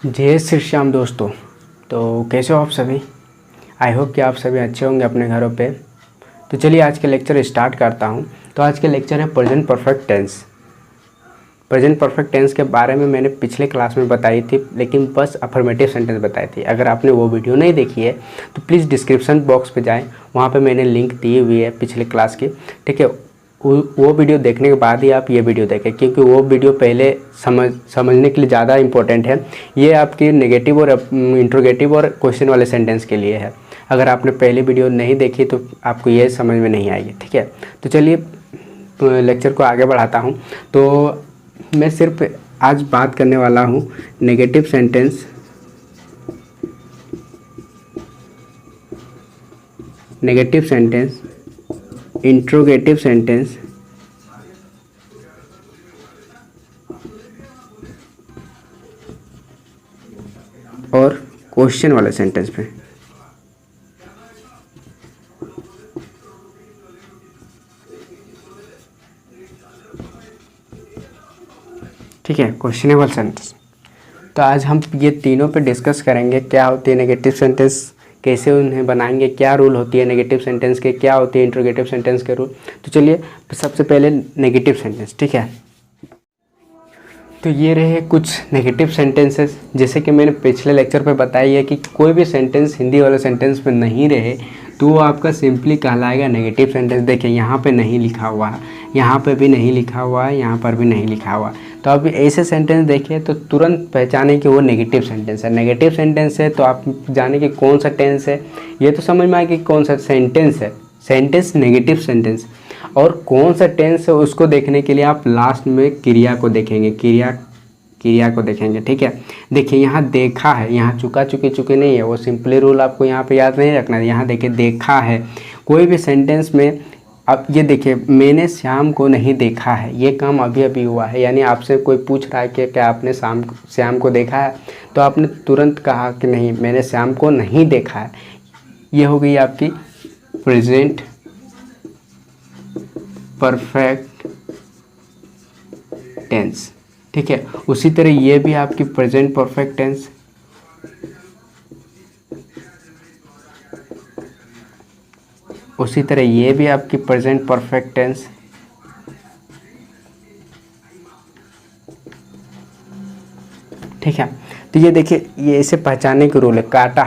जय श्री श्याम दोस्तों। तो कैसे हो आप सभी? आई होप कि आप सभी अच्छे होंगे अपने घरों पे। तो चलिए आज के लेक्चर स्टार्ट करता हूँ। तो आज के लेक्चर है present perfect tense. Present perfect tense के बारे में मैंने पिछले क्लास में बताई थी, लेकिन बस अफर्मेटिव सेंटेंस बताई थी। अगर आपने वो वीडियो नहीं देखी है तो प्लीज़ डिस्क्रिप्शन बॉक्स पे जाएँ, वहाँ पे मैंने लिंक दी हुई है पिछले क्लास की। ठीक है, वो वीडियो देखने के बाद ही आप ये वीडियो देखें, क्योंकि वो वीडियो पहले समझने के लिए ज़्यादा इम्पोर्टेंट है। ये आपकी नेगेटिव और इंट्रोगेटिव और क्वेश्चन वाले सेंटेंस के लिए है। अगर आपने पहली वीडियो नहीं देखी तो आपको ये समझ में नहीं आएगी। ठीक है, तो चलिए लेक्चर को आगे बढ़ाता हूँ। तो मैं सिर्फ आज बात करने वाला हूँ नेगेटिव सेंटेंस, इंट्रोगेटिव सेंटेंस और क्वेश्चन वाले सेंटेंस पे। ठीक है, क्वेश्चनेबल सेंटेंस। तो आज हम ये तीनों पे डिस्कस करेंगे, क्या होती है नेगेटिव सेंटेंस, कैसे उन्हें बनाएंगे, क्या रूल होती है नेगेटिव सेंटेंस के, क्या होती है इंट्रोगेटिव सेंटेंस के रूल। तो चलिए सबसे पहले नेगेटिव सेंटेंस। ठीक है, तो ये रहे कुछ नेगेटिव सेंटेंसेस। जैसे कि मैंने पिछले लेक्चर पे बताई है कि कोई भी सेंटेंस हिंदी वाले सेंटेंस में नहीं रहे तो वो आपका सिंपली कहलाएगा नेगेटिव सेंटेंस। देखिए यहाँ पे नहीं लिखा हुआ है, यहाँ पे भी नहीं लिखा हुआ है, यहाँ पर भी नहीं लिखा हुआ। तो अब ऐसे सेंटेंस देखिए तो तुरंत पहचाने कि वो नेगेटिव सेंटेंस है। नेगेटिव सेंटेंस है तो आप जाने कि कौन सा टेंस है, ये तो समझ में आए कि कौन सा सेंटेंस है। सेंटेंस नेगेटिव सेंटेंस और कौन सा टेंस है उसको देखने के लिए आप लास्ट में क्रिया को देखेंगे, क्रिया को देखेंगे। ठीक है, देखिए यहाँ देखा है, यहाँ चुका चुके नहीं है, वो सिंपली रूल आपको यहाँ पे याद नहीं रखना है। यहाँ देखिए देखा है, कोई भी सेंटेंस में अब ये देखिए मैंने श्याम को नहीं देखा है, ये काम अभी अभी हुआ है। यानी आपसे कोई पूछ रहा है कि क्या आपने श्याम को देखा है, तो आपने तुरंत कहा कि नहीं मैंने श्याम को नहीं देखा है। ये हो गई आपकी प्रेजेंट परफेक्ट टेंस। ठीक है, उसी तरह ये भी आपकी प्रेजेंट परफेक्ट टेंस, उसी तरह ये भी आपकी प्रेजेंट परफेक्ट टेंस। ठीक है, तो ये देखिए ये इसे पहचानने के रूल है। काटा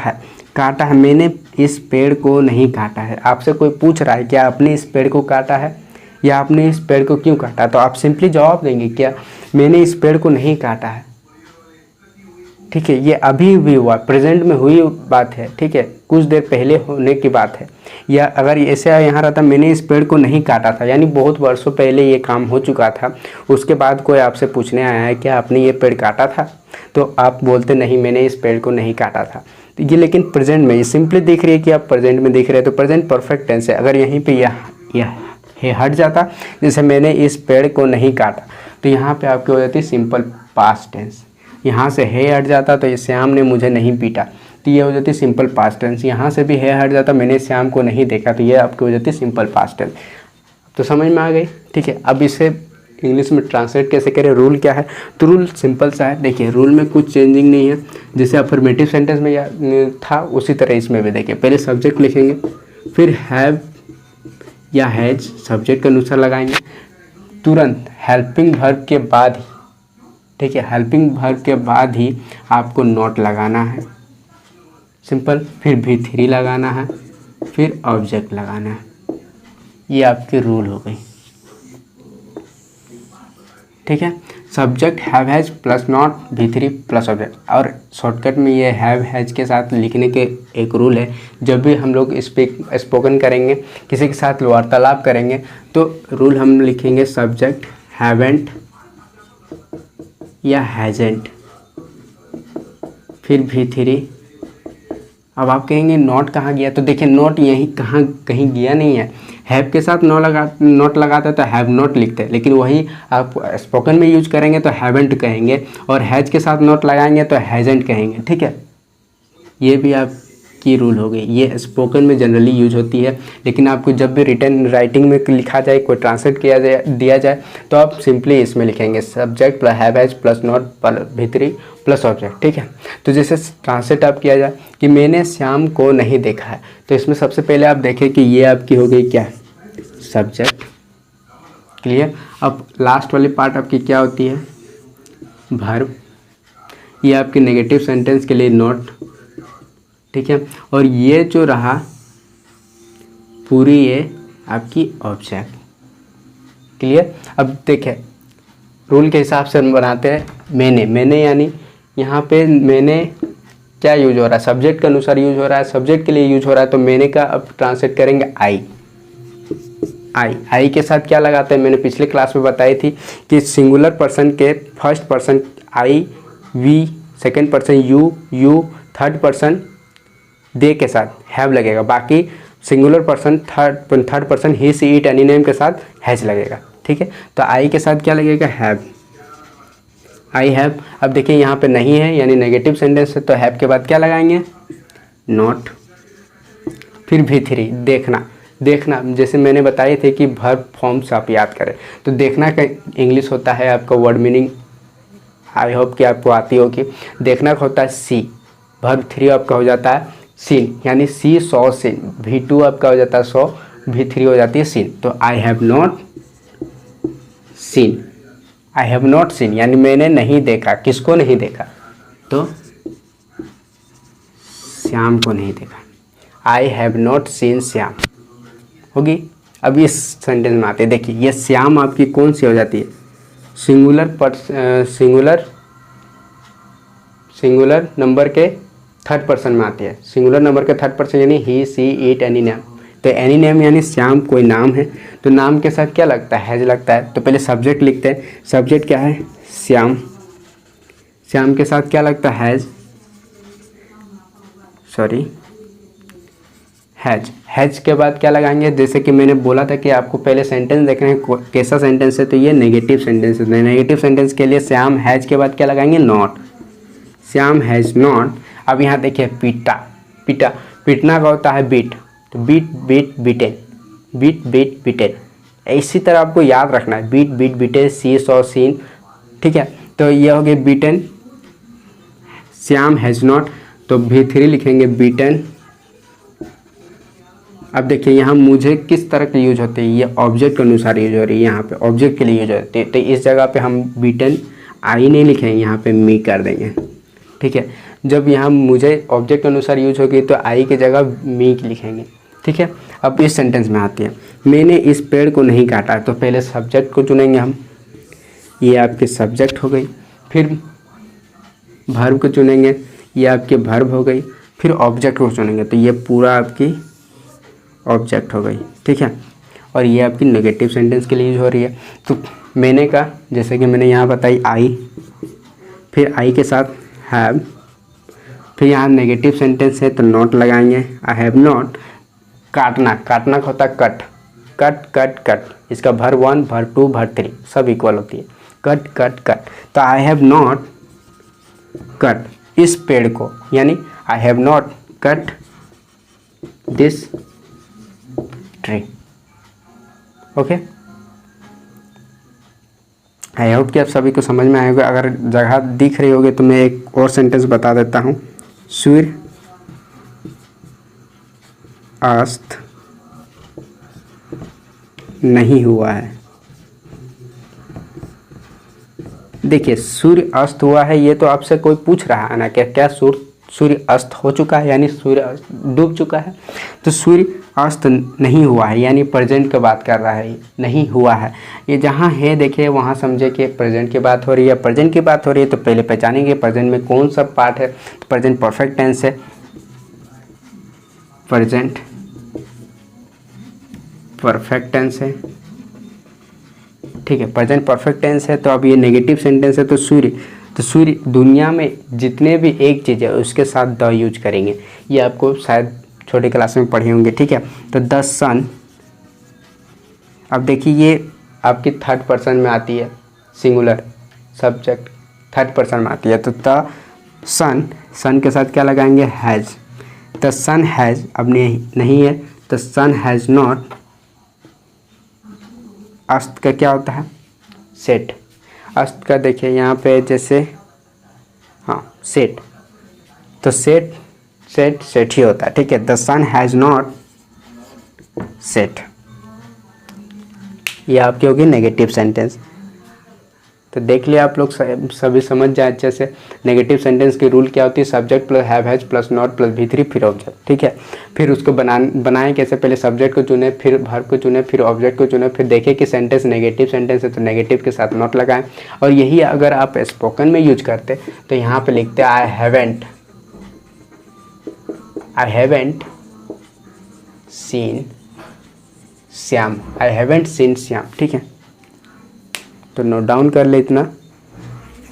है, मैंने इस पेड़ को नहीं काटा है। आपसे कोई पूछ रहा है क्या आपने इस पेड़ को काटा है या आपने इस पेड़ को क्यों काटा, तो आप सिंपली जवाब देंगे क्या मैंने इस पेड़ को नहीं काटा है। ठीक है, ये अभी भी हुआ, प्रेजेंट में हुई बात है। ठीक है, कुछ देर पहले होने की बात है। या अगर ऐसे यहाँ रहता मैंने इस पेड़ को नहीं काटा था, यानी बहुत वर्षों पहले ये काम हो चुका था, उसके बाद कोई आपसे पूछने आया है क्या आपने ये पेड़ काटा था, तो आप बोलते नहीं मैंने इस पेड़ को नहीं काटा था। तो ये लेकिन प्रेजेंट में, ये सिंपली दिख रही है कि आप प्रेजेंट में दिख रहे हैं, तो प्रेजेंट परफेक्ट टेंस है। अगर यहीं पर यह हट जाता, जैसे मैंने इस पेड़ को नहीं काटा, तो यहाँ पे आपकी हो जाती सिंपल पास्ट टेंस। यहाँ से है हट जाता तो ये श्याम ने मुझे नहीं पीटा, तो ये हो जाती सिंपल पास्ट टेंस। यहाँ से भी है हट जाता मैंने श्याम को नहीं देखा, तो ये आपकी हो जाती सिंपल पास्ट टेंस। तो समझ में आ गई। ठीक है, अब इसे इंग्लिश में ट्रांसलेट कैसे करें, रूल क्या है, तो रूल सिंपल सा है। देखिए रूल में कुछ चेंजिंग नहीं है, जैसे अफर्मेटिव सेंटेंस में था उसी तरह इसमें भी। देखिए पहले सब्जेक्ट लिखेंगे, फिर हैव या हैज सब्जेक्ट के अनुसार लगाएंगे, तुरंत हेल्पिंग वर्ब के बाद ही, ठीक है, हेल्पिंग वर्ब के बाद ही आपको नॉट लगाना है, सिंपल। फिर V3 लगाना है, फिर ऑब्जेक्ट लगाना है। ये आपकी रूल हो गई। ठीक है, subject have has plus not V3 plus object. और शॉर्टकट में ये हैव हैज के साथ लिखने के एक रूल है, जब भी हम लोग स्पोकन करेंगे, किसी के साथ वार्तालाप करेंगे, तो रूल हम लिखेंगे सब्जेक्ट हैवेंट या हैजेंट, फिर V3। अब आप कहेंगे नॉट कहाँ गया, तो देखिए नॉट यहीं कहीं गया नहीं है। हैव के साथ नॉट लगाते तो हैव नॉट लिखते, लेकिन वही आप स्पोकन में यूज करेंगे तो हैवेंट कहेंगे, और हैज के साथ नॉट लगाएंगे तो हैजेंट कहेंगे। ठीक है, ये भी आपकी की रूल हो गई। ये स्पोकन में जनरली यूज होती है, लेकिन आपको जब भी रिटन राइटिंग में लिखा जाए, कोई ट्रांसलेट किया जाए दिया जाए, तो आप सिंपली इसमें लिखेंगे subject plus have has plus not भीतरी प्लस ऑब्जेक्ट। ठीक है, तो जैसे ट्रांसलेट आप किया जाए कि मैंने श्याम को नहीं देखा है, तो इसमें सबसे पहले आप देखें कि ये आपकी हो गई क्या, सब्जेक्ट। क्लियर। अब लास्ट वाली पार्ट आपकी क्या होती है, वर्ब। ये आपके नेगेटिव सेंटेंस के लिए नॉट। ठीक है, और ये जो रहा पूरी ये आपकी ऑब्जेक्ट। क्लियर। अब देखें रूल के हिसाब से हम बनाते हैं मैंने यानी यहाँ पे मैंने क्या यूज हो रहा है, सब्जेक्ट के अनुसार यूज हो रहा है, सब्जेक्ट के लिए यूज हो रहा है, तो मैंने का अब ट्रांसलेट करेंगे आई के साथ क्या लगाते हैं, मैंने पिछले क्लास में बताई थी कि सिंगुलर पर्सन के first person I, we, second person you, third person they के साथ हैव लगेगा, बाकी singular person third person he, she, it, any name के साथ हैज लगेगा। ठीक है, तो आई के साथ क्या लगेगा, हैव, आई हैव। अब देखिए यहाँ पे नहीं है यानी नेगेटिव सेंटेंस है, तो हैव के बाद क्या लगाएंगे, नॉट। फिर V3 देखना जैसे मैंने बताए थे कि वर्ब फॉर्म्स आप याद करें, तो देखना का इंग्लिश होता है आपका वर्ड मीनिंग, आई होप कि आपको आती होगी। देखना का होता है सी, वर्ब 3 आपका हो जाता है सीन, यानी सी सॉ सीन, V2 आपका हो जाता है सॉ, V3 हो जाती है सीन। तो आई हैव नॉट सीन यानी मैंने नहीं देखा, किसको नहीं देखा, तो श्याम को नहीं देखा। I have not seen Shyam होगी। अब इस सेंटेंस में आते हैं, देखिए ये श्याम आपकी कौन सी हो जाती है, सिंगुलर नंबर के थर्ड पर्सन में आती है, सिंगुलर नंबर के थर्ड पर्सन यानी ही, सी, इट, एनी नेम। तो एनी नेम यानी श्याम कोई नाम है, तो नाम के साथ क्या लगता है, हैज लगता है। तो पहले सब्जेक्ट लिखते हैं, सब्जेक्ट क्या है, श्याम, श्याम के साथ क्या लगता है, हैज के बाद क्या लगाएंगे, जैसे कि मैंने बोला था कि आपको पहले सेंटेंस देखना है कैसा सेंटेंस है, तो ये नेगेटिव सेंटेंस है। नेगेटिव सेंटेंस के लिए श्याम हैज के बाद क्या लगाएंगे, नॉट, श्याम हैज नॉट। अब यहाँ देखिए पीटना का होता है बीट, तो बीटेन। इसी तरह आपको याद रखना है, बीटेन, सी सॉ सीन। ठीक है, तो ये हो गया बीटेन, श्याम हैज नॉट, तो V3 लिखेंगे बीटेन। अब देखिए यहाँ मुझे किस तरह के यूज होते हैं, ये ऑब्जेक्ट के अनुसार यूज हो रही है, यहाँ पे ऑब्जेक्ट के लिए यूज होती है, तो इस जगह पे हम बीटेन आई नहीं लिखेंगे, यहाँ पे मी कर देंगे। ठीक है, जब यहाँ मुझे ऑब्जेक्ट के अनुसार यूज होगी तो आई की जगह मी लिखेंगे। ठीक है, अब इस सेंटेंस में आती है, मैंने इस पेड़ को नहीं काटा, तो पहले सब्जेक्ट को चुनेंगे हम, ये आपके सब्जेक्ट हो गई। फिर वर्ब को चुनेंगे, ये आपके वर्ब हो गई। फिर ऑब्जेक्ट को चुनेंगे, तो ये पूरा आपकी ऑब्जेक्ट हो गई। ठीक है, और ये आपकी नेगेटिव सेंटेंस के लिए यूज हो रही है। तो मैंने का जैसे कि मैंने यहाँ बताई आई, फिर आई के साथ हैव, फिर यहाँ नेगेटिव सेंटेंस है तो नॉट लगाएंगे, आई हैव नॉट। काटना का होता है कट, इसका वर्ब 1, वर्ब 2, वर्ब 3 सब इक्वल होती है, कट। तो आई हैव नॉट कट इस पेड़ को, यानी I have not cut this tree. Okay, I hope कि आप सभी को समझ में आएगा। अगर जगह दिख रही होगी तो मैं एक और सेंटेंस बता देता हूँ, सूर्य अस्त नहीं हुआ है। देखिए सूर्य अस्त हुआ है, ये तो आपसे कोई पूछ रहा है ना, क्या सूर्य अस्त हो चुका है, यानी सूर्य डूब चुका है। तो सूर्य अस्त नहीं हुआ है यानी प्रेजेंट की बात कर रहा है, नहीं हुआ है। ये जहाँ है देखिए वहाँ समझे कि प्रेजेंट की बात हो रही है। प्रेजेंट की बात हो रही है तो पहले पहचानेंगे प्रेजेंट में कौन सा पार्ट है। तो प्रेजेंट परफेक्ट टेंस है, प्रेजेंट परफेक्ट टेंस है। ठीक है, प्रेजेंट परफेक्ट टेंस है। तो अब ये नेगेटिव सेंटेंस है, तो सूर्य दुनिया में जितने भी एक चीज़ है उसके साथ द यूज करेंगे। ये आपको शायद छोटे क्लास में पढ़े होंगे। ठीक है, तो द सन, अब देखिए ये आपकी थर्ड पर्सन में आती है, सिंगुलर थर्ड पर्सन में आती है। तो द सन के साथ क्या लगाएंगे, हैज़। द सन हैज़, अब नहीं है, द सन हैज़ नॉट, अस्त का क्या होता है, सेट। अस्त का देखिए यहाँ पे जैसे, हाँ सेट, तो सेट सेट सेट ही होता है, ठीक है। The sun has not set, ये आपकी होगी नेगेटिव सेंटेंस। तो देख लिया आप लोग, सभी समझ जाए अच्छे से। नेगेटिव सेंटेंस की रूल क्या होती है, subject plus have has plus not plus V3 फिर ऑब्जेक्ट, ठीक है। फिर उसको बनाएं कैसे, पहले सब्जेक्ट को चुने, फिर वर्ब को चुने, फिर ऑब्जेक्ट को चुने, फिर देखें कि सेंटेंस नेगेटिव सेंटेंस है तो नेगेटिव के साथ नॉट लगाएं। और यही अगर आप स्पोकन में यूज करते तो यहाँ पे लिखते I haven't seen Shyam, I haven't seen Shyam, ठीक है। तो नोट डाउन कर ले इतना,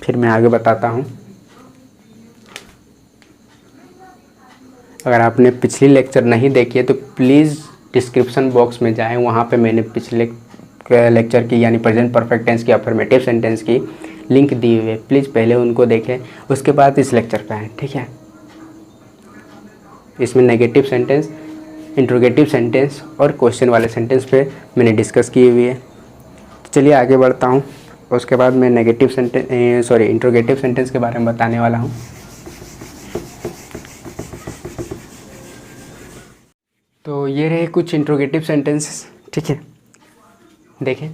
फिर मैं आगे बताता हूँ। अगर आपने पिछली लेक्चर नहीं देखी है तो प्लीज़ डिस्क्रिप्शन बॉक्स में जाएं, वहाँ पे मैंने पिछले लेक्चर की यानी प्रेजेंट परफेक्ट टेंस की अफर्मेटिव सेंटेंस की लिंक दी हुई है, प्लीज़ पहले उनको देखें, उसके बाद इस लेक्चर पे आएँ, ठीक है। इसमें नेगेटिव सेंटेंस, इंट्रोगेटिव सेंटेंस और क्वेश्चन वाले सेंटेंस पे मैंने डिस्कस की हुई है। तो चलिए आगे बढ़ता हूँ, उसके बाद मैं नेगेटिव सेंटेंस इंट्रोगेटिव सेंटेंस के बारे में बताने वाला हूँ। तो ये रहे कुछ इंट्रोगेटिव सेंटेंसेस, ठीक है। देखें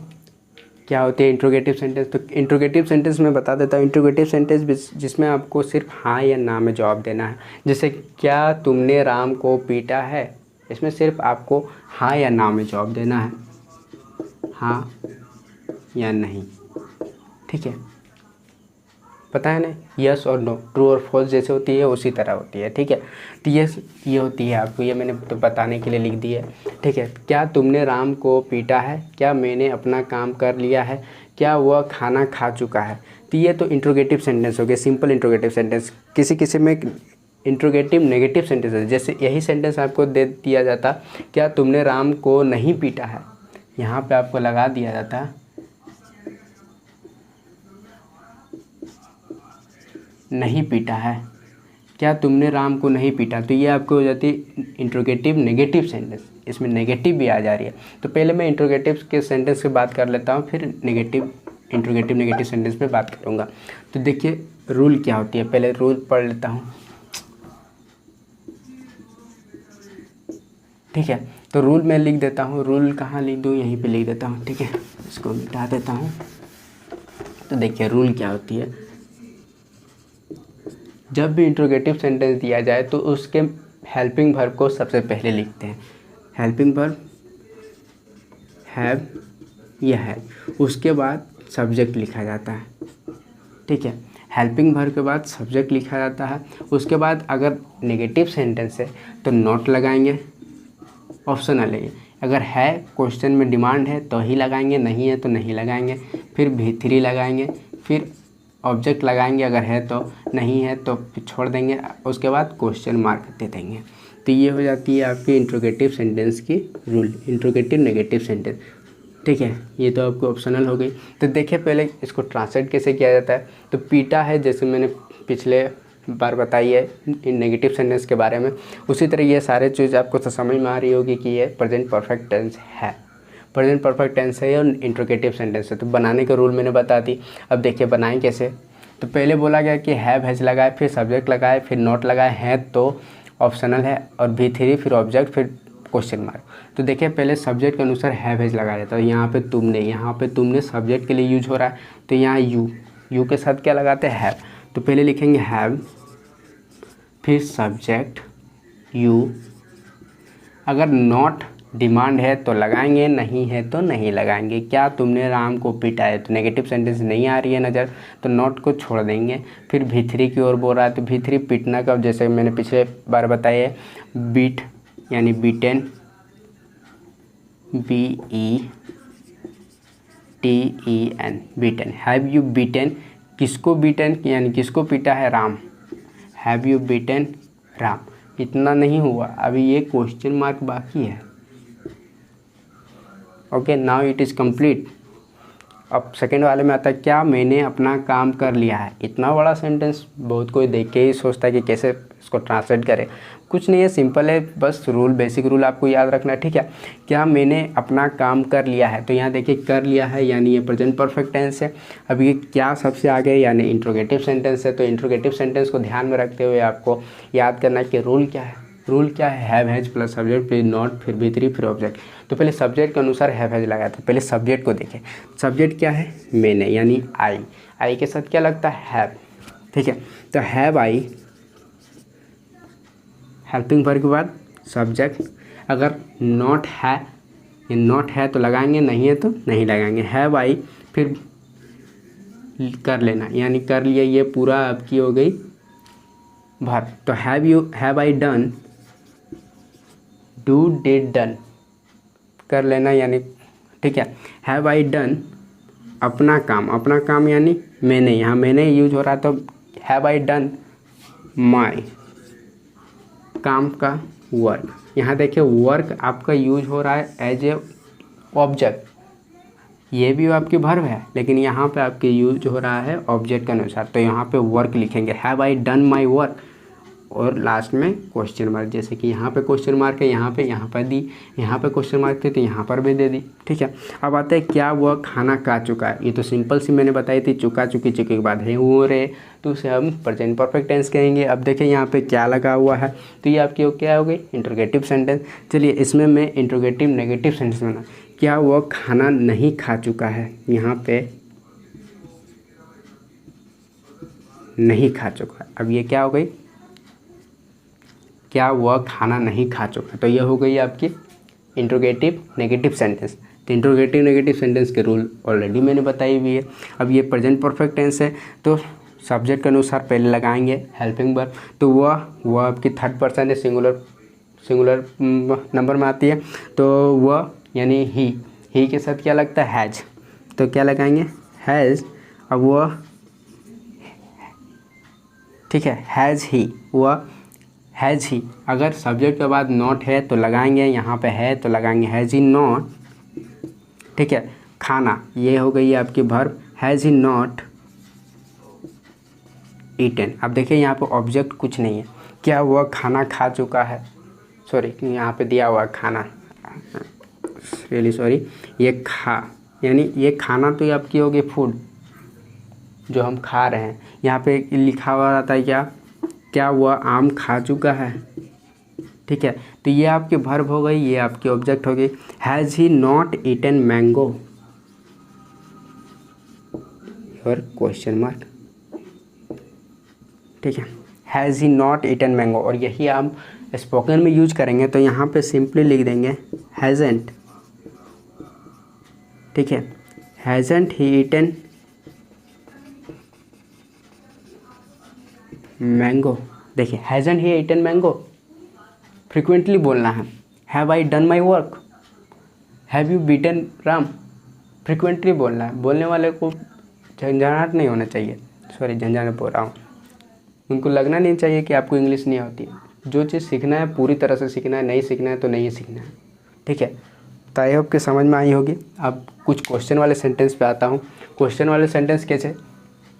क्या होती है इंट्रोगेटिव सेंटेंस। तो इंट्रोगेटिव सेंटेंस में बता देता हूँ, इंट्रोगेटिव सेंटेंस जिसमें आपको सिर्फ हाँ या ना में जवाब देना है। जैसे क्या तुमने राम को पीटा है, इसमें सिर्फ आपको हाँ या ना में जवाब देना है, हाँ या नहीं, ठीक है। पता है ना, यस और नो, ट्रू और फॉल्स जैसे होती है उसी तरह होती है, ठीक है। तो ये होती है आपको, ये मैंने तो बताने के लिए लिख दी है, ठीक है। क्या तुमने राम को पीटा है, क्या मैंने अपना काम कर लिया है, क्या वह खाना खा चुका है। तो ये तो इंट्रोगेटिव सेंटेंस हो गया, सिंपल इंट्रोगेटिव सेंटेंस। किसी में इंट्रोगेटिव नेगेटिव सेंटेंस है, जैसे यही सेंटेंस आपको दे दिया जाता क्या तुमने राम को नहीं पीटा है, यहाँ पे आपको लगा दिया जाता नहीं पीटा है, क्या तुमने राम को नहीं पीटा। तो ये आपको हो जाती है इंट्रोगेटिव नेगेटिव सेंटेंस, इसमें नेगेटिव भी आ जा रही है। तो पहले मैं इंट्रोगेटिव के सेंटेंस की बात कर लेता हूँ, फिर इंट्रोगेटिव नेगेटिव सेंटेंस पे बात करूँगा। तो देखिए रूल क्या होती है, पहले रूल पढ़ लेता हूँ, ठीक है। तो रूल मैं लिख देता हूँ, रूल कहाँ लिख दूँ, यहीं पे लिख देता हूँ, ठीक है। इसको मिटा देता हूँ। तो देखिए रूल क्या होती है, जब भी इंट्रोगेटिव सेंटेंस दिया जाए तो उसके हेल्पिंग वर्ब को सबसे पहले लिखते हैं। हेल्पिंग वर्ब हैव या है, उसके बाद सब्जेक्ट लिखा जाता है, ठीक है। हेल्पिंग वर्ब के बाद सब्जेक्ट लिखा जाता है, उसके बाद अगर नेगेटिव सेंटेंस है तो नॉट लगाएंगे, ऑप्शनल है। अगर है क्वेश्चन में डिमांड है तो ही लगाएंगे, नहीं है तो नहीं लगाएंगे, फिर V3 लगाएंगे, फिर ऑब्जेक्ट लगाएंगे अगर है तो, नहीं है तो छोड़ देंगे, उसके बाद क्वेश्चन मार्क दे देंगे। तो ये हो जाती है आपकी इंट्रोगेटिव सेंटेंस की रूल, इंट्रोगेटिव नेगेटिव सेंटेंस, ठीक है। ये तो आपको ऑप्शनल हो गई। तो देखिए पहले इसको ट्रांसलेट कैसे किया जाता है। तो पीटा है, जैसे मैंने पिछले बार बताई है इन नेगेटिव सेंटेंस के बारे में, उसी तरह ये सारे चीज़ आपको तो समझ में आ रही होगी कि ये प्रेजेंट परफेक्ट टेंस है, प्रेजेंट परफेक्ट टेंस है और इंट्रोगेटिव सेंटेंस है। तो बनाने का रूल मैंने बता दी। अब देखिए बनाएं कैसे। तो पहले बोला गया कि हैव हैज लगाए, फिर सब्जेक्ट लगाए, फिर नॉट लगाए, है तो ऑप्शनल है, और V3 फिर ऑब्जेक्ट फिर क्वेश्चन मार्क। तो देखिए पहले सब्जेक्ट के अनुसार हैव हैज लगाया जाता है। यहाँ पे तुमने सब्जेक्ट के लिए यूज हो रहा है, तो यहाँ यू के साथ क्या लगाते हैं, हैव। तो पहले लिखेंगे हैव, फिर सब्जेक्ट यू, अगर नॉट डिमांड है तो लगाएंगे, नहीं है तो नहीं लगाएंगे। क्या तुमने राम को पीटा है, तो नेगेटिव सेंटेंस नहीं आ रही है नज़र, तो नॉट को छोड़ देंगे। फिर V3 की ओर बोल रहा है, तो V3 पीटना का जैसे मैंने पिछले बार बताया है, बीट यानी beaten, BETEN, beaten. Have you beaten, किसको बीटेन यानी किसको पीटा है, Ram. Have you beaten Ram. इतना नहीं हुआ, अभी ये क्वेश्चन मार्क बाकी है। Okay, now it is complete. अब सेकेंड वाले में आता है क्या मैंने अपना काम कर लिया है। इतना बड़ा सेंटेंस बहुत कोई देख के ही सोचता है कि कैसे इसको ट्रांसलेट करें। कुछ नहीं है, सिंपल है, बस रूल, बेसिक रूल आपको याद रखना है, ठीक है। क्या मैंने अपना काम कर लिया है, तो यहाँ देखिए कर लिया है यानी ये प्रेजेंट परफेक्ट टेंस है। अब ये क्या सबसे आगे यानी इंट्रोगेटिव सेंटेंस है, तो इंट्रोगेटिव सेंटेंस को ध्यान में रखते हुए आपको याद करना है कि रूल क्या है। रूल क्या है, हैव हैज प्लस सब्जेक्ट फिर नॉट फिर V3 फिर ऑब्जेक्ट। तो पहले सब्जेक्ट के अनुसार हैव हैज लगाया था, पहले सब्जेक्ट को देखें। सब्जेक्ट क्या है, मैंने यानी आई के साथ क्या लगता है, हैव, ठीक है। तो हैव आई, हेल्पिंग वर्ब के बाद सब्जेक्ट, अगर नॉट है तो लगाएंगे, नहीं है तो नहीं लगाएंगे। हैव आई फिर कर लेना यानी कर लिया, ये पूरा आपकी हो गई वर्ब। तो have I done, do did done कर लेना यानी, ठीक है। हैव आई डन अपना काम यानी मैंने, यहाँ मैंने यूज हो रहा है, तो हैव आई डन माई काम का वर्क। यहाँ देखिए वर्क आपका यूज हो रहा है एज ए ऑब्जेक्ट, ये भी आपकी वर्ब है लेकिन यहाँ पे आपके यूज हो रहा है ऑब्जेक्ट के अनुसार, तो यहाँ पे वर्क लिखेंगे, have I done my work, और लास्ट में क्वेश्चन मार्क, जैसे कि यहाँ पे क्वेश्चन मार्क है, यहाँ पे दी, यहाँ पे क्वेश्चन मार्क थी तो यहाँ पर भी दे दी, ठीक है। अब आते हैं क्या वह खाना खा चुका है, ये तो सिंपल सी मैंने बताई थी, चुका चुकी चुके के बाद है वो रे, तो उसे हम प्रेजेंट परफेक्ट टेंस कहेंगे। अब देखिए यहाँ पे क्या लगा हुआ है, तो ये आपकी क्या हो गई, इंट्रोगेटिव सेंटेंस। चलिए इसमें मैं इंट्रोगेटिव नेगेटिव सेंटेंस बना, क्या वह खाना नहीं खा चुका है, यहाँ पे नहीं खा चुका। अब ये क्या हो गई, क्या वह खाना नहीं खा चुका, तो ये हो गई आपकी इंट्रोगेटिव नेगेटिव सेंटेंस। तो इंट्रोगेटिव नेगेटिव सेंटेंस के रूल ऑलरेडी मैंने बताई हुई है। अब ये प्रेजेंट परफेक्ट टेंस है, तो सब्जेक्ट के अनुसार पहले लगाएंगे हेल्पिंग वर्ब, तो वह आपकी थर्ड पर्सन है, सिंगुलर नंबर में आती है, तो वह यानी ही के साथ क्या लगता है, हैज, तो क्या लगाएंगे, हैज़। अब वह, ठीक है, हैज़ ही, वह हैज़ ही, अगर सब्जेक्ट के बाद नॉट है तो लगाएंगे, यहाँ पे है तो लगाएंगे हैज़ ही नॉट, ठीक है। खाना, ये हो गई आपकी verb, has he not eaten. अब देखिए यहाँ पे ऑब्जेक्ट कुछ नहीं है, क्या वह खाना खा चुका है, सॉरी यहाँ पे दिया हुआ खाना, रियली सॉरी, ये यानी ये खाना तो ये आपकी होगी फूड जो हम खा रहे हैं। यहाँ पे लिखा हुआ रहता है क्या वह आम खा चुका है, ठीक है। तो ये आपकी वर्ब हो गई, ये आपकी ऑब्जेक्ट हो गई। Has he not eaten mango, और क्वेश्चन मार्क, ठीक है, has he not eaten mango. और यही आप स्पोकन में यूज करेंगे तो यहाँ पे सिंपली लिख देंगे हैज़ेंट, ठीक है, हैज़ेंट ही ईटन मैंगो। देखिए हैज़ेंट ही ईटन मैंगो, फ्रिक्वेंटली बोलना है। Have I done my work, have you beaten Ram, frequently बोलना है। बोलने वाले को झंझनाहट नहीं होना चाहिए, सॉरी झंझनाहट बोल रहा हूँ, उनको लगना नहीं चाहिए कि आपको इंग्लिश नहीं आती है। जो चीज़ सीखना है पूरी तरह से सीखना है, नहीं सीखना है तो नहीं सीखना है, ठीक है। तो आई होप कि समझ में आई होगी। अब कुछ क्वेश्चन वाले सेंटेंस पे आता हूँ। क्वेश्चन वाले सेंटेंस कैसे,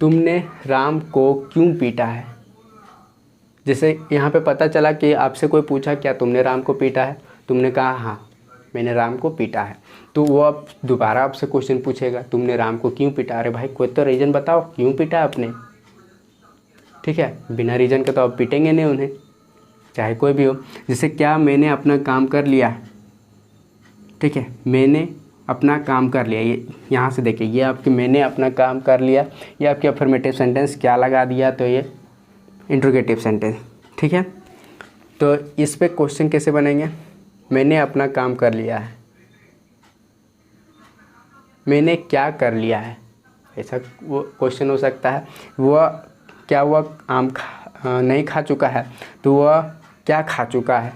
तुमने राम को क्यों पीटा है। जैसे यहाँ पे पता चला कि आपसे कोई पूछा क्या तुमने राम को पीटा है, तुमने कहा हाँ मैंने राम को पीटा है, तो वो अब दोबारा आपसे क्वेश्चन पूछेगा तुमने राम को क्यों पीटा। अरे भाई कोई तो रीज़न बताओ क्यों पीटा आपने, ठीक है। बिना रीज़न के तो आप पीटेंगे नहीं उन्हें, चाहे कोई भी हो। जैसे क्या मैंने अपना काम कर लिया, ठीक है, मैंने अपना काम कर लिया। ये यहाँ से देखिए ये आपकी मैंने अपना काम कर लिया, ये आपकी अफर्मेटिव सेंटेंस क्या लगा दिया, तो ये इंट्रोगेटिव सेंटेंस, ठीक है। तो इस पे क्वेश्चन कैसे बनेंगे, मैंने अपना काम कर लिया है, मैंने क्या कर लिया है, ऐसा वो क्वेश्चन हो सकता है। वह क्या वह आम नहीं खा चुका है, तो वह क्या खा चुका है,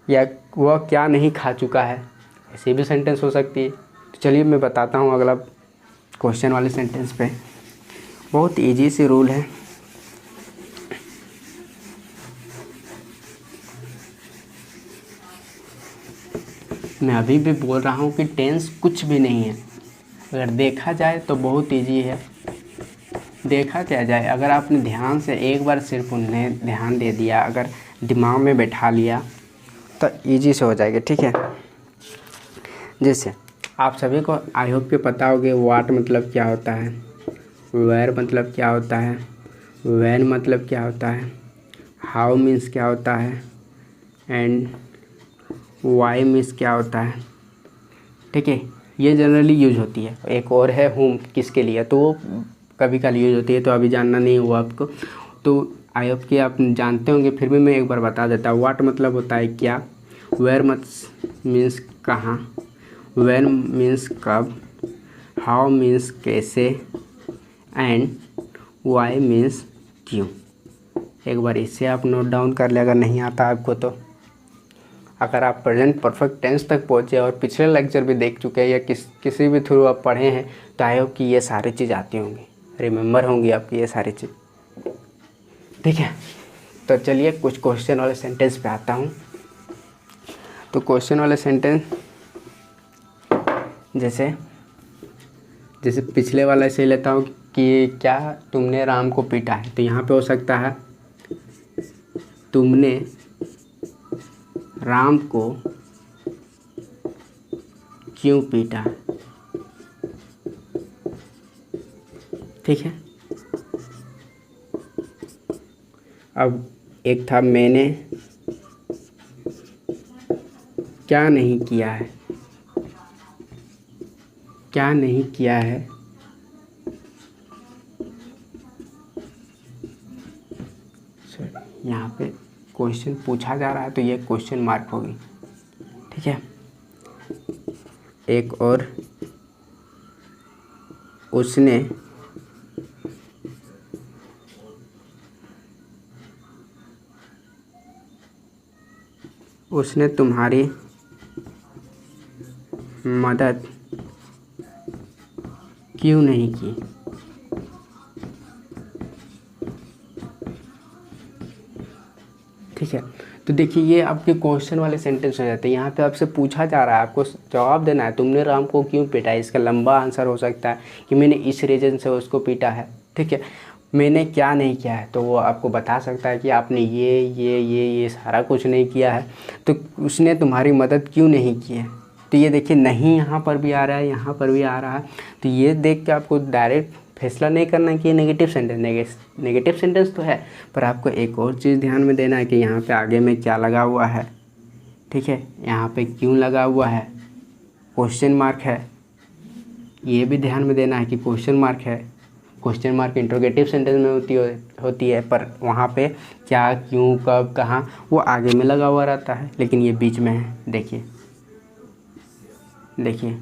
या वह क्या नहीं खा चुका है, ऐसी भी सेंटेंस हो सकती है। तो चलिए मैं बताता हूँ अगला क्वेश्चन वाले सेंटेंस पे। बहुत इजी सी रूल है। मैं अभी भी बोल रहा हूँ कि टेंस कुछ भी नहीं है, अगर देखा जाए तो बहुत इजी है, देखा क्या जाए, अगर आपने ध्यान से एक बार सिर्फ उन्हें ध्यान दे दिया, अगर दिमाग में बैठा लिया तो ईजी से हो जाएगा। ठीक है, जैसे आप सभी को आई होप के पता होगे वाट मतलब क्या होता है, वेयर मतलब क्या होता है, व्हेन मतलब क्या होता है, हाउ मीन्स क्या होता है, एंड वाई मीन्स क्या होता है। ठीक है, ये जनरली यूज होती है। एक और है होम, किसके लिए, तो वो कभी कल यूज होती है, तो अभी जानना नहीं हुआ आपको, तो आई होप कि आप जानते होंगे, फिर भी मैं एक बार बता देता हूँ। वाट मतलब होता है क्या, वेयर मीन्स कहाँ, व्हेन मीन्स कब, हाउ मीन्स कैसे, एंड वाई मीन्स क्यों। एक बार इससे आप नोट डाउन कर ले अगर नहीं आता आपको तो। अगर आप प्रेजेंट परफेक्ट टेंस तक पहुँचे और पिछले लेक्चर भी देख चुके हैं या किसी भी थ्रू आप पढ़े हैं, तो आई होप कि ये सारी चीज़ आती होंगी, रिमेंबर होंगी आपकी ये सारी चीज़। ठीक है, तो चलिए कुछ क्वेश्चन वाले सेंटेंस पे आता हूँ। तो क्वेश्चन वाले सेंटेंस जैसे पिछले वाला से लेता हूँ कि क्या तुमने राम को पीटा है, तो यहाँ पे हो सकता है तुमने राम को क्यों पीटा। ठीक है, अब एक था मैंने क्या नहीं किया है, क्या नहीं किया है, यहाँ पे क्वेश्चन पूछा जा रहा है तो ये क्वेश्चन मार्क होगी। ठीक है, एक और उसने तुम्हारी मदद क्यों नहीं की। ठीक है, तो देखिए ये आपके क्वेश्चन वाले सेंटेंस हो जाते हैं। यहाँ पे आपसे पूछा जा रहा है, आपको जवाब देना है तुमने राम को क्यों पीटा है। इसका लंबा आंसर हो सकता है कि मैंने इस रीज़न से उसको पीटा है। ठीक है, मैंने क्या नहीं किया है, तो वो आपको बता सकता है कि आपने ये सारा कुछ नहीं किया है, तो उसने तुम्हारी मदद क्यों नहीं की है। तो ये देखिए नहीं यहाँ पर भी आ रहा है, यहाँ पर भी आ रहा है, तो ये देख के आपको डायरेक्ट फैसला नहीं करना कि ये नेगेटिव सेंटेंस तो है, पर आपको एक और चीज़ ध्यान में देना है कि यहाँ पे आगे में क्या लगा हुआ है। ठीक है, यहाँ पे क्यों लगा हुआ है, क्वेश्चन मार्क है, ये भी ध्यान में देना है कि क्वेश्चन मार्क है। क्वेश्चन मार्क इंट्रोगेटिव सेंटेंस में होती है, पर वहाँ पे क्या, क्यों, कब, कहाँ वो आगे में लगा हुआ रहता है, लेकिन ये बीच में है। देखिए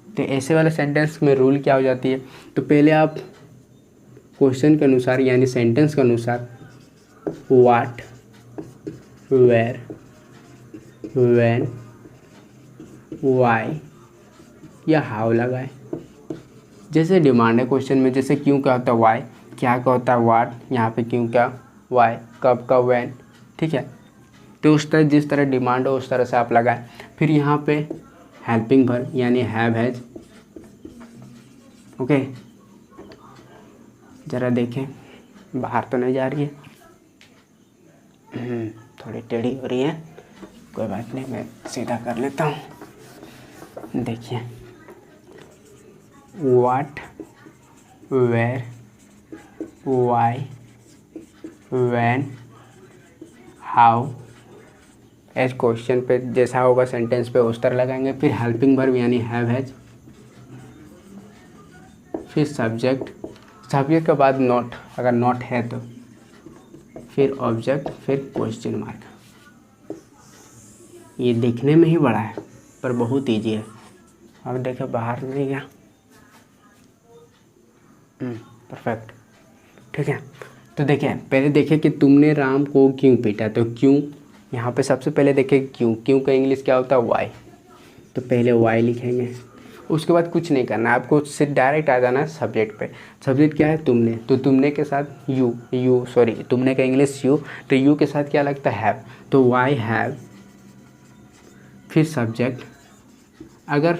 तो ऐसे वाले सेंटेंस में रूल क्या हो जाती है, तो पहले आप क्वेश्चन के अनुसार यानी सेंटेंस के अनुसार व्हाट, वेयर, व्हेन, व्हाई या हाउ लगाए। जैसे डिमांड है क्वेश्चन में, जैसे क्यों का होता है वाई, क्या का होता है व्हाट, यहाँ पे क्यों का वाई, कब का व्हेन। ठीक है, तो उस तरह जिस तरह डिमांड हो उस तरह से आप लगाएं। फिर यहाँ पे हेल्पिंग वर्ब यानी हैव हैज। ओके, ज़रा देखें बाहर तो नहीं जा रही है, थोड़ी टेढ़ी हो रही है, कोई बात नहीं, मैं सीधा कर लेता हूँ। देखिए what, where, why, when, how, as question पे जैसा होगा सेंटेंस पे उस तरह लगाएंगे। फिर हेल्पिंग वर्ब यानी हैव हैज, फिर सब्जेक्ट के बाद नॉट, अगर नॉट है तो, फिर ऑब्जेक्ट, फिर क्वेश्चन मार्क। ये देखने में ही बड़ा है पर बहुत ईजी है। अब देखो बाहर नहीं गया, परफेक्ट। ठीक है, तो देखिए पहले देखिए कि तुमने राम को क्यों पीटा, तो क्यों यहाँ पे सबसे पहले देखें क्यों का इंग्लिश क्या होता है वाई, तो पहले वाई लिखेंगे। उसके बाद कुछ नहीं करना है आपको, सिर्फ डायरेक्ट आ जाना है सब्जेक्ट पे। सब्जेक्ट क्या है तुमने, तो तुमने के साथ तुमने का इंग्लिश यू, तो यू के साथ क्या लगता है हैव, तो वाई हैव, फिर सब्जेक्ट। अगर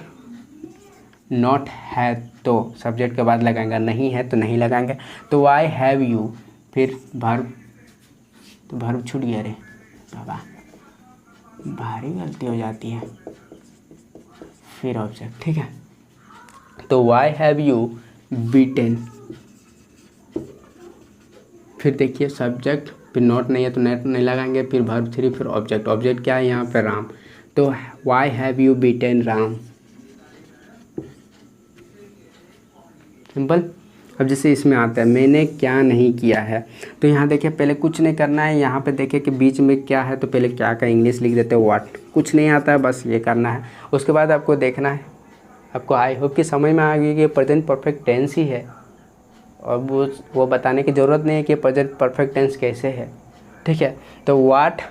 नॉट है तो सब्जेक्ट के बाद लगाएंगे, नहीं है तो नहीं लगाएंगे। तो वाई हैव यू, फिर वर्ब, तो वर्ब छूट गया रे बाबा, भारी गलती हो जाती है। फिर ऑब्जेक्ट, ठीक है। तो वाई हैव यू बीटेन, फिर देखिए सब्जेक्ट, फिर नॉट नहीं है तो नेट नहीं लगाएंगे, फिर वर्ब 3, फिर ऑब्जेक्ट। ऑब्जेक्ट क्या है यहाँ पे? राम। तो why have you beaten Ram, simple. अब जैसे इसमें आता है मैंने क्या नहीं किया है, तो यहाँ देखिए पहले कुछ नहीं करना है, यहाँ पे देखिए कि बीच में क्या है, तो पहले क्या का इंग्लिश लिख देते हैं व्हाट, कुछ नहीं आता है, बस ये करना है। उसके बाद आपको देखना है, आपको आई होप कि समझ में आ गई कि प्रेजेंट परफेक्ट टेंस ही है, और वो बताने की ज़रूरत नहीं है कि प्रेजेंट परफेक्ट टेंस कैसे है, ठीक है। तो व्हाट,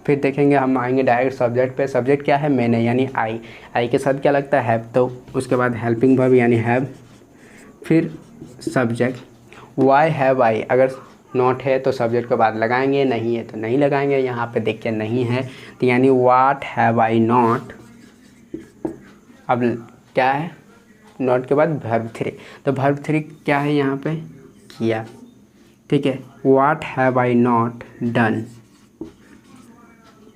फिर देखेंगे हम आएंगे डायरेक्ट सब्जेक्ट पे। सब्जेक्ट क्या है? मैंने, यानी आई के साथ क्या लगता है? हैव। तो उसके बाद हेल्पिंग वर्ब यानी हैव, फिर सब्जेक्ट वाई हैव आई, अगर नॉट है तो सब्जेक्ट के बाद लगाएंगे, नहीं है तो नहीं लगाएंगे। यहाँ पे देखिए नहीं है तो यानी व्हाट हैव आई नॉट, अब क्या है? नॉट के बाद वर्ब 3, तो वर्ब 3 क्या है यहाँ पे? किया, ठीक है। What have I not done,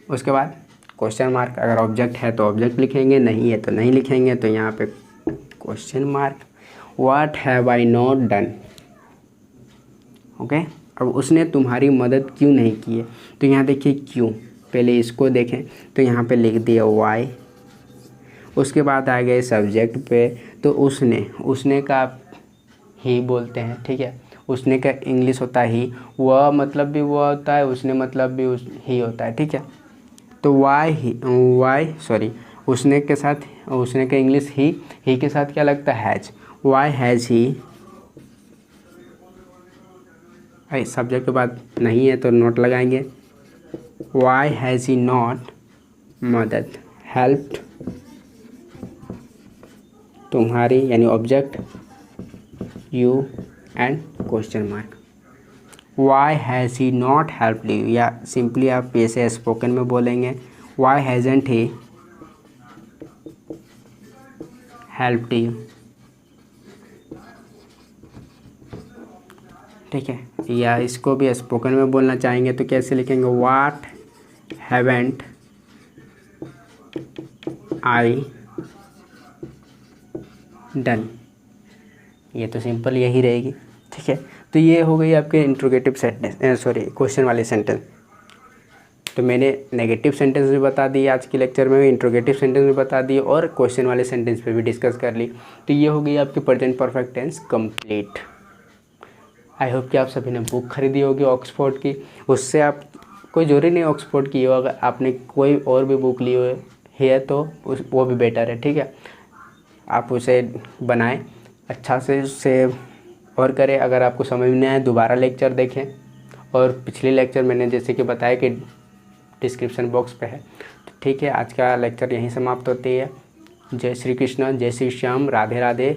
उसके बाद क्वेश्चन मार्क, अगर ऑब्जेक्ट है तो ऑब्जेक्ट लिखेंगे, नहीं है तो नहीं लिखेंगे, तो यहाँ पे question mark, what have I not done, okay. अब उसने तुम्हारी मदद क्यों नहीं की है, तो यहाँ देखिए क्यों, पहले इसको देखें तो यहाँ पे लिख दिया वाई, उसके बाद आ गए सब्जेक्ट पे, तो उसने का ही बोलते हैं, ठीक है। उसने का इंग्लिश होता है ही, वह मतलब भी वह होता है, उसने मतलब भी ही होता है, ठीक है। तो उसने के साथ, उसने का इंग्लिश ही के साथ क्या लगता है? Has. Why has he, subject के बाद नहीं है तो नॉट लगाएंगे। वाई हैज़ ही नॉट मदद हेल्प्ड तुम्हारी, यानी object you and question mark. Why has he not helped you, या सिंपली आप ऐसे स्पोकन में बोलेंगे why hasn't he helped you, ठीक है। या इसको भी स्पोकन में बोलना चाहेंगे तो कैसे लिखेंगे? व्हाट हैवेंट आई डन, ये तो सिंपल यही रहेगी, ठीक है। तो ये हो गई आपके इंट्रोगेटिव सेंटेंस, क्वेश्चन वाले सेंटेंस। तो मैंने नेगेटिव सेंटेंस भी बता दी आज के लेक्चर में, इंट्रोगेटिव सेंटेंस भी बता दी, और क्वेश्चन वाले सेंटेंस पे भी डिस्कस कर ली। तो ये हो गई आपकी present perfect tense complete. I hope कि आप सभी ने बुक खरीदी होगी ऑक्सफोर्ड की, उससे आप कोई जरूरी नहीं ऑक्सफोर्ड की हो, अगर आपने कोई और भी बुक ली है तो वो भी बेटर है, ठीक है। आप उसे बनाएं अच्छा से, उससे और करें। अगर आपको समझ में नहीं आए दोबारा लेक्चर देखें, और पिछले लेक्चर मैंने जैसे कि बताया कि डिस्क्रिप्शन बॉक्स पे है। तो ठीक है, आज का लेक्चर यहीं समाप्त होती है। जय श्री कृष्ण, जय श्री श्याम, राधे राधे।